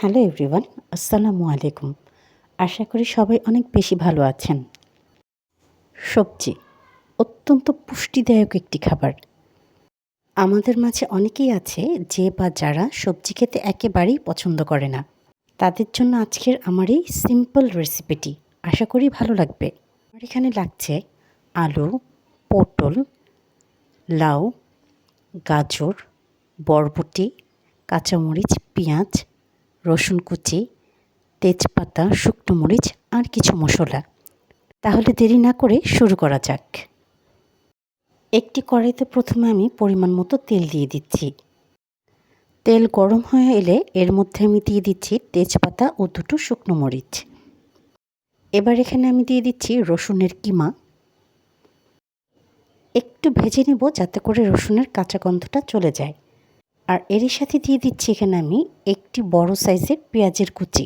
Hello everyone, আসসালামু আলাইকুম। আশা করি সবাই অনেক বেশি ভালো আছেন। সবজি অত্যন্ত পুষ্টিদায়ক একটি খাবার। আমাদের মাঝে অনেকেই আছে যে বা যারা সবজি খেতে একেবারেই পছন্দ করে না। তাদের জন্য আজকের আমার এই সিম্পল রেসিপিটি আশা করি ভালো লাগবে। আমার এখানে লাগছে আলু, পটল, লাউ, গাজর, বরবটি, কাঁচামরিচ, পেঁয়াজ, রসুন কুচি, তেজপাতা, শুকনো মরিচ আর কিছু মশলা। তাহলে দেরি না করে শুরু করা যাক। একটি কড়াইতে প্রথমে আমি পরিমাণ মতো তেল দিয়ে দিচ্ছি। তেল গরম হয়ে এলে এর মধ্যে আমি দিয়ে দিচ্ছি তেজপাতা ও দুটো শুকনো মরিচ। এবার এখানে আমি দিয়ে দিচ্ছি রসুনের কিমা। একটু ভেজে নেব যাতে করে রসুনের কাঁচা গন্ধটা চলে যায়। আর এরই সাথে দিয়ে দিচ্ছি এখানে আমি একটি বড় সাইজের পেঁয়াজের কুচি।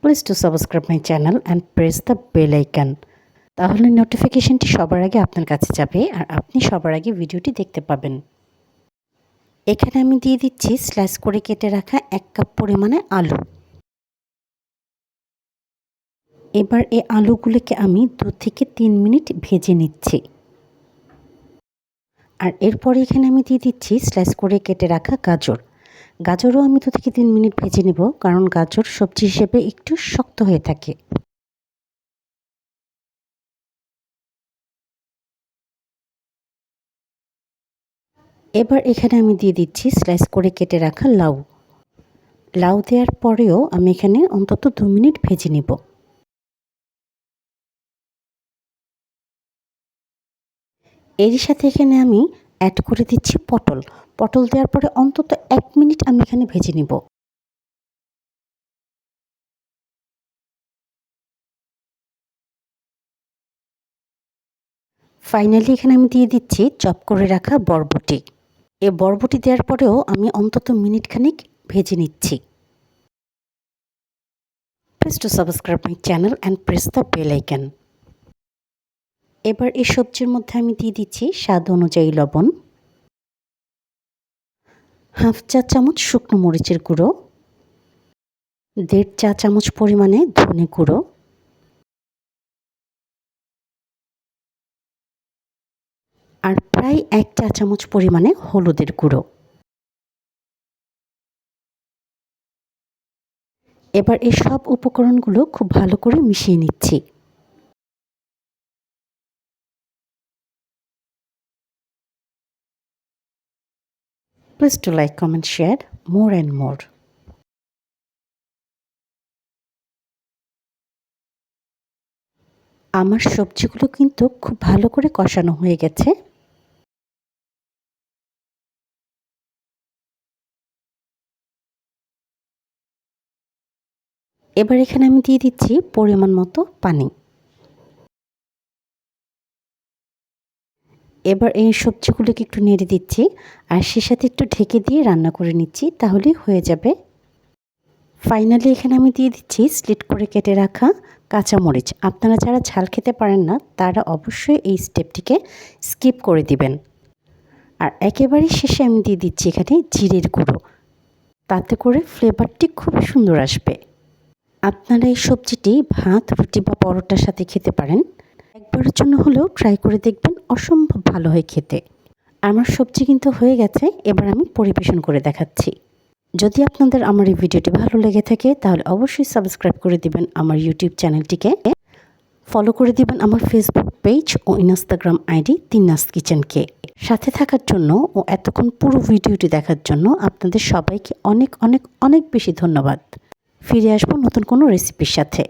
Please to subscribe my channel and press the bell icon. তাহলে নোটিফিকেশনটি সবার আগে আপনার কাছে যাবে আর আপনি সবার আগে ভিডিওটি দেখতে পাবেন। এখানে আমি দিয়ে দিচ্ছি স্লাইস করে কেটে রাখা 1 কাপ পরিমাণে আলু। এবার এই আলুগুলোকে আমি 2 থেকে 3 মিনিট ভেজে নিচ্ছি। আর এরপরে এখানে আমি দিয়ে দিচ্ছি স্লাইস করে কেটে রাখা গাজর। গাজরও আমি 2 থেকে 3 মিনিট ভেজে নেব, কারণ গাজর সবজি হিসেবে একটু শক্ত হয়ে থাকে। এবার এখানে আমি দিয়ে দিচ্ছি স্লাইস করে কেটে রাখা লাউ। লাউ দেওয়ার পরেও আমি এখানে অন্তত 2 মিনিট ভেজে নেব। এরই সাথে এখানে আমি অ্যাড করে দিচ্ছি পটল। পটল দেওয়ার পরে অন্তত 1 মিনিট আমি এখানে ভেজে নেব। ফাইনালি এখানে আমি দিয়ে দিচ্ছি চপ করে রাখা বরবটি। এই বরবটি দেওয়ার পরেও আমি অন্তত মিনিট খানিক ভেজে নিচ্ছি। Please to subscribe my channel and press the bell icon. এবার এই সবজির মধ্যে আমি দিয়ে দিচ্ছি স্বাদ অনুযায়ী লবণ, হাফ চা চামচ শুকনো মরিচের গুঁড়ো, 1.5 চা চামচ পরিমাণে ধনে গুঁড়ো, আর প্রায় 1 চা চামচ পরিমাণে হলুদের গুঁড়ো। এবার এই সব উপকরণগুলো খুব ভালো করে মিশিয়ে নিচ্ছি। Please to like, comment, share more and more. আমার সবজিগুলো কিন্তু খুব ভালো করে কষানো হয়ে গেছে। এবার এখানে আমি দিয়ে দিচ্ছি পরিমাণ মতো পানি। এবার এই সবজিগুলোকে একটু নেড়ে দিচ্ছি আর সে সাথে একটু ঢেকে দিয়ে রান্না করে নিচ্ছি, তাহলেই হয়ে যাবে। ফাইনালি এখানে আমি দিয়ে দিচ্ছি স্লিট করে কেটে রাখা কাঁচামরিচ। আপনারা যারা ঝাল খেতে পারেন না তারা অবশ্যই এই স্টেপটিকে স্কিপ করে দিবেন। আর একেবারে শেষে আমি দিয়ে দিচ্ছি এখানে জিরের গুঁড়ো, তাতে করে ফ্লেভারটি খুব সুন্দর আসবে। আপনারা এই সবজিটি ভাত, রুটি বা পরোটার সাথে খেতে পারেন। একবারের জন্য হলেও ট্রাই করে দেখবেন, অসম্ভব ভালো হয় খেতে। আমার সবজি কিন্তু হয়ে গেছে, এবার আমি পরিবেশন করে দেখাচ্ছি। যদি আপনাদের আমার এই ভিডিওটি ভালো লেগে থাকে তাহলে অবশ্যই সাবস্ক্রাইব করে দিবেন আমার ইউটিউব চ্যানেলটিকে, ফলো করে দিবেন আমার ফেসবুক পেজ ও ইনস্টাগ্রাম আইডি তিন্নাস কিচেনকে। সাথে থাকার জন্য ও এতক্ষণ পুরো ভিডিওটি দেখার জন্য আপনাদের সবাইকে অনেক অনেক অনেক বেশি ধন্যবাদ। ফিরে আসবো নতুন কোনো রেসিপির সাথে।